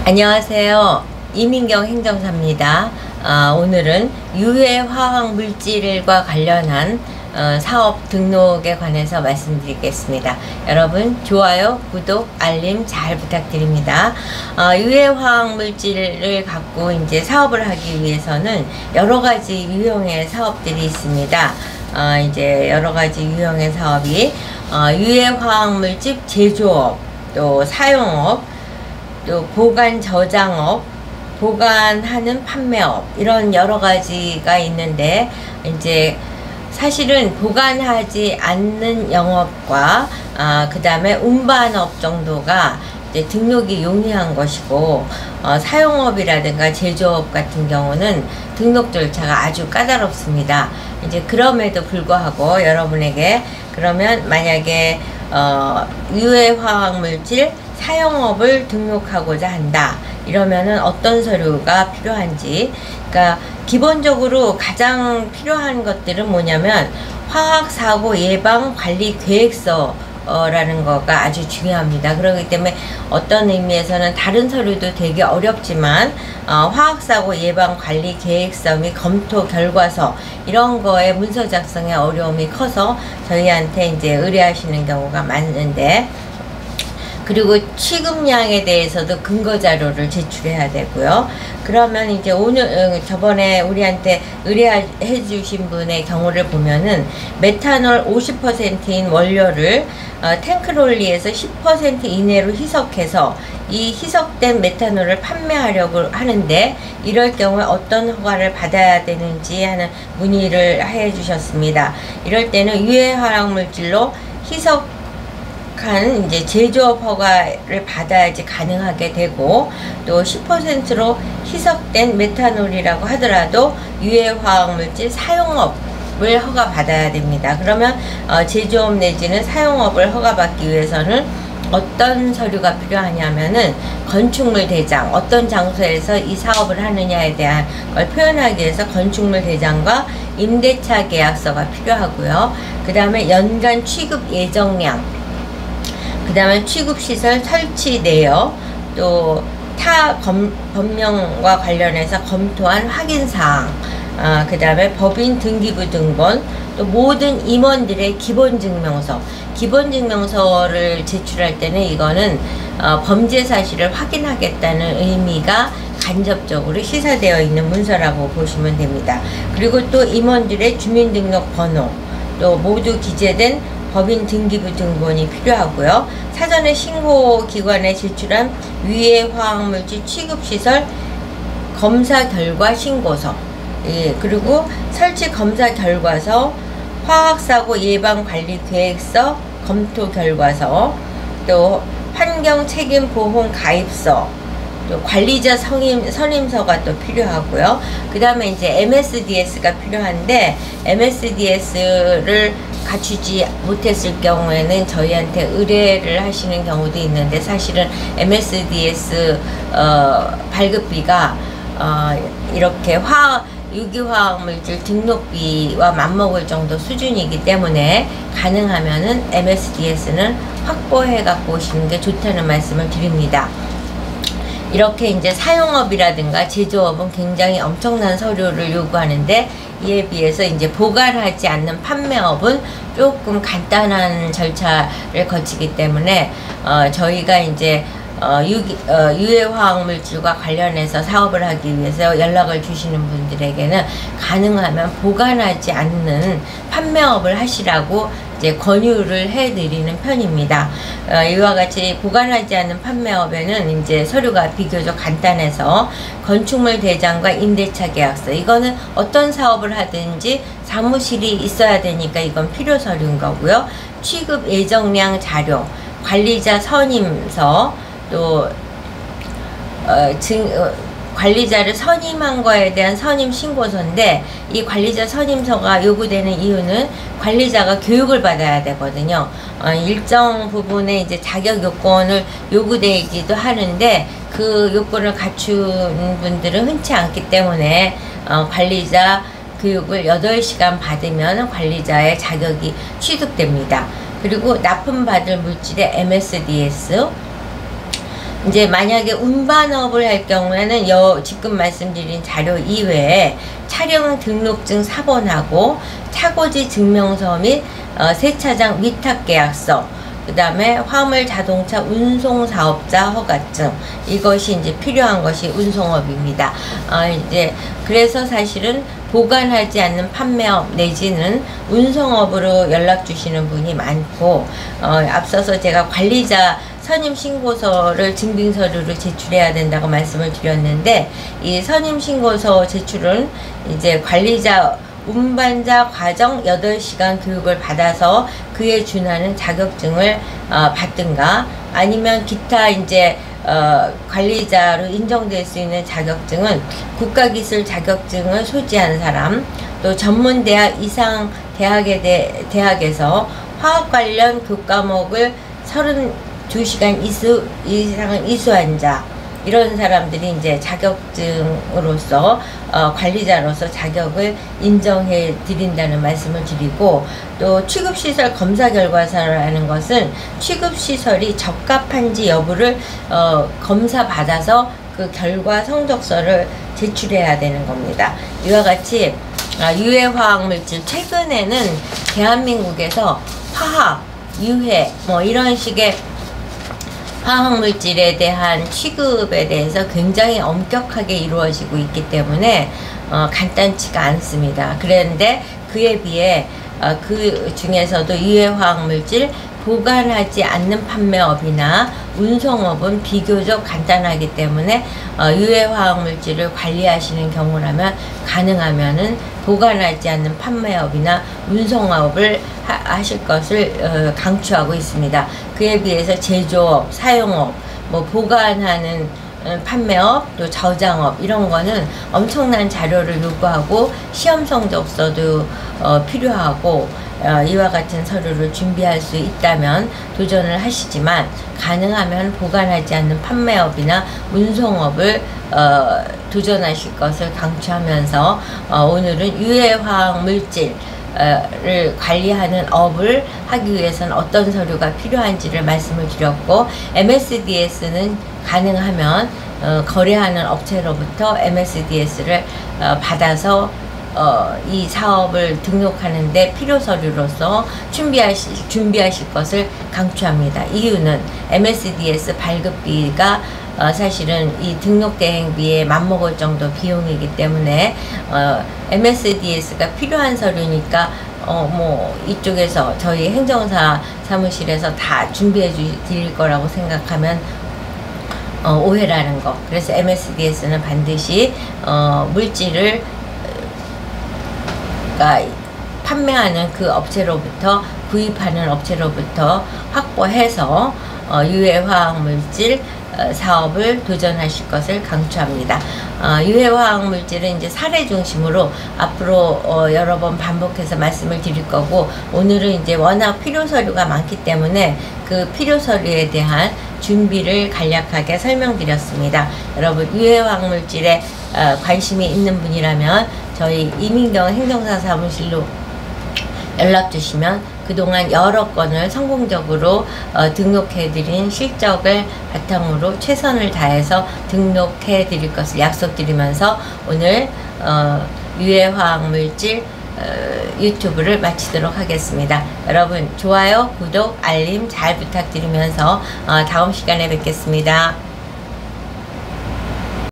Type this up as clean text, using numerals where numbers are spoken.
안녕하세요. 이민경 행정사입니다. 오늘은 유해 화학 물질과 관련한 사업 등록에 관해서 말씀드리겠습니다. 여러분 좋아요, 구독, 알림 잘 부탁드립니다. 유해 화학 물질을 갖고 이제 사업을 하기 위해서는 여러 가지 유형의 사업들이 있습니다. 이제 여러 가지 유형의 사업이 유해 화학 물질 제조업, 또 사용업, 또 보관 저장업, 보관하는 판매업, 이런 여러 가지가 있는데, 이제 사실은 보관하지 않는 영업과 그 다음에 운반업 정도가 이제 등록이 용이한 것이고, 사용업이라든가 제조업 같은 경우는 등록 절차가 아주 까다롭습니다. 이제 그럼에도 불구하고 여러분에게 그러면 만약에 유해 화학 물질 사용업을 등록하고자 한다 이러면은 어떤 서류가 필요한지, 그러니까 기본적으로 가장 필요한 것들은 뭐냐면 화학사고 예방 관리 계획서 라는 거가 아주 중요합니다. 그렇기 때문에 어떤 의미에서는 다른 서류도 되게 어렵지만 화학사고 예방 관리 계획서 및 검토 결과서 이런 거에 문서 작성에 어려움이 커서 저희한테 이제 의뢰하시는 경우가 많은데, 그리고 취급량에 대해서도 근거 자료를 제출해야 되고요. 그러면 이제 오늘 저번에 우리한테 의뢰해 주신 분의 경우를 보면은 메탄올 50%인 원료를 탱크롤리에서 10% 이내로 희석해서 이 희석된 메탄올을 판매하려고 하는데, 이럴 경우에 어떤 허가를 받아야 되는지 하는 문의를 해 주셨습니다. 이럴 때는 유해 화학 물질로 희석 이제 제조업 허가를 받아야지 가능하게 되고, 또 10%로 희석된 메탄올이라고 하더라도 유해 화학물질 사용업을 허가 받아야 됩니다. 그러면 제조업 내지는 사용업을 허가받기 위해서는 어떤 서류가 필요하냐면은 건축물 대장, 어떤 장소에서 이 사업을 하느냐에 대한 걸 표현하기 위해서 건축물 대장과 임대차 계약서가 필요하고요. 그 다음에 연간 취급 예정량, 그 다음에 취급시설 설치 내역, 또 타 법령과 관련해서 검토한 확인사항, 그 다음에 법인 등기부 등본, 또 모든 임원들의 기본증명서. 기본증명서를 제출할 때는 이거는 범죄 사실을 확인하겠다는 의미가 간접적으로 시사되어 있는 문서라고 보시면 됩니다. 그리고 또 임원들의 주민등록번호, 또 모두 기재된 법인 등기부 등본이 필요하고요. 사전에 신고기관에 제출한 유해 화학물질 취급시설 검사 결과 신고서, 그리고 설치 검사 결과서, 화학사고 예방관리 계획서 검토 결과서, 또 환경책임보험 가입서, 또 관리자 선임서가 또 필요하고요. 그 다음에 이제 MSDS가 필요한데, MSDS를 갖추지 못했을 경우에는 저희한테 의뢰를 하시는 경우도 있는데, 사실은 MSDS 발급비가 이렇게 유기화학물질 등록비와 맞먹을 정도 수준이기 때문에 가능하면은 MSDS는 확보해 갖고 오시는 게 좋다는 말씀을 드립니다. 이렇게 이제 사용업이라든가 제조업은 굉장히 엄청난 서류를 요구하는데, 이에 비해서 이제 보관하지 않는 판매업은 조금 간단한 절차를 거치기 때문에 저희가 이제 유해 화학물질과 관련해서 사업을 하기 위해서 연락을 주시는 분들에게는 가능하면 보관하지 않는 판매업을 하시라고 이제 권유를 해드리는 편입니다. 이와 같이 보관하지 않는 판매업에는 이제 서류가 비교적 간단해서 건축물 대장과 임대차 계약서, 이거는 어떤 사업을 하든지 사무실이 있어야 되니까 이건 필요 서류인 거고요. 취급 예정량 자료, 관리자 선임서, 또 관리자를 선임한 거에 대한 선임 신고서인데, 이 관리자 선임서가 요구되는 이유는 관리자가 교육을 받아야 되거든요. 일정 부분에 이제 자격 요건을 요구되기도 하는데, 그 요건을 갖춘 분들은 흔치 않기 때문에 관리자 교육을 8시간 받으면 관리자의 자격이 취득됩니다. 그리고 납품받을 물질의 MSDS, 이제 만약에 운반업을 할 경우에는 지금 말씀드린 자료 이외에 차량 등록증 사본하고 차고지 증명서 및 세차장 위탁계약서, 그 다음에 화물 자동차 운송사업자 허가증, 이것이 이제 필요한 것이 운송업입니다. 이제 그래서 사실은 보관하지 않는 판매업 내지는 운송업으로 연락 주시는 분이 많고, 앞서서 제가 관리자 선임 신고서를 증빙서류로 제출해야 된다고 말씀을 드렸는데, 이 선임 신고서 제출은 이제 관리자 운반자 과정 8시간 교육을 받아서 그에 준하는 자격증을 받든가, 아니면 기타 이제 관리자로 인정될 수 있는 자격증은 국가기술 자격증을 소지한 사람, 또 전문대학 이상 대학에서 화학 관련 교과목을 32시간 이상을 이수한 자, 이런 사람들이 이제 자격증으로서 관리자로서 자격을 인정해 드린다는 말씀을 드리고, 또 취급시설 검사 결과서라는 것은 취급시설이 적합한지 여부를 검사 받아서 그 결과 성적서를 제출해야 되는 겁니다. 이와 같이 유해화학물질, 최근에는 대한민국에서 화학, 유해 뭐 이런 식의 화학물질에 대한 취급에 대해서 굉장히 엄격하게 이루어지고 있기 때문에 간단치가 않습니다. 그런데 그에 비해 그 중에서도 유해화학물질 보관하지 않는 판매업이나 운송업은 비교적 간단하기 때문에 유해화학물질을 관리하시는 경우라면 가능하면은 보관하지 않는 판매업이나 운송업을 하실 것을 강추하고 있습니다. 그에 비해서 제조업, 사용업, 뭐 보관하는 판매업, 또 저장업, 이런 거는 엄청난 자료를 요구하고 시험 성적서도 필요하고, 이와 같은 서류를 준비할 수 있다면 도전을 하시지만, 가능하면 보관하지 않는 판매업이나 운송업을 도전하실 것을 강추하면서 오늘은 유해화학 물질을 관리하는 업을 하기 위해서는 어떤 서류가 필요한지를 말씀을 드렸고, MSDS는 가능하면 거래하는 업체로부터 MSDS를 받아서 이 사업을 등록하는데 필요 서류로서 준비하실 것을 강추합니다. 이유는 MSDS 발급비가 사실은 이 등록대행비에 맞먹을 정도 비용이기 때문에 MSDS가 필요한 서류니까 뭐 이쪽에서 저희 행정사 사무실에서 다 준비해 드릴 거라고 생각하면 오해라는 거. 그래서 MSDS는 반드시 물질을 판매하는 그 업체로부터, 구입하는 업체로부터 확보해서 유해화학물질 사업을 도전하실 것을 강추합니다. 유해화학물질은 이제 사례 중심으로 앞으로 여러 번 반복해서 말씀을 드릴 거고, 오늘은 이제 워낙 필요 서류가 많기 때문에 그 필요 서류에 대한 준비를 간략하게 설명드렸습니다. 여러분, 유해화학물질에 관심이 있는 분이라면 저희 이민경 행정사 사무실로 연락 주시면 그동안 여러 건을 성공적으로 등록해드린 실적을 바탕으로 최선을 다해서 등록해드릴 것을 약속드리면서 오늘 유해화학물질 유튜브를 마치도록 하겠습니다. 여러분, 좋아요, 구독, 알림 잘 부탁드리면서 다음 시간에 뵙겠습니다.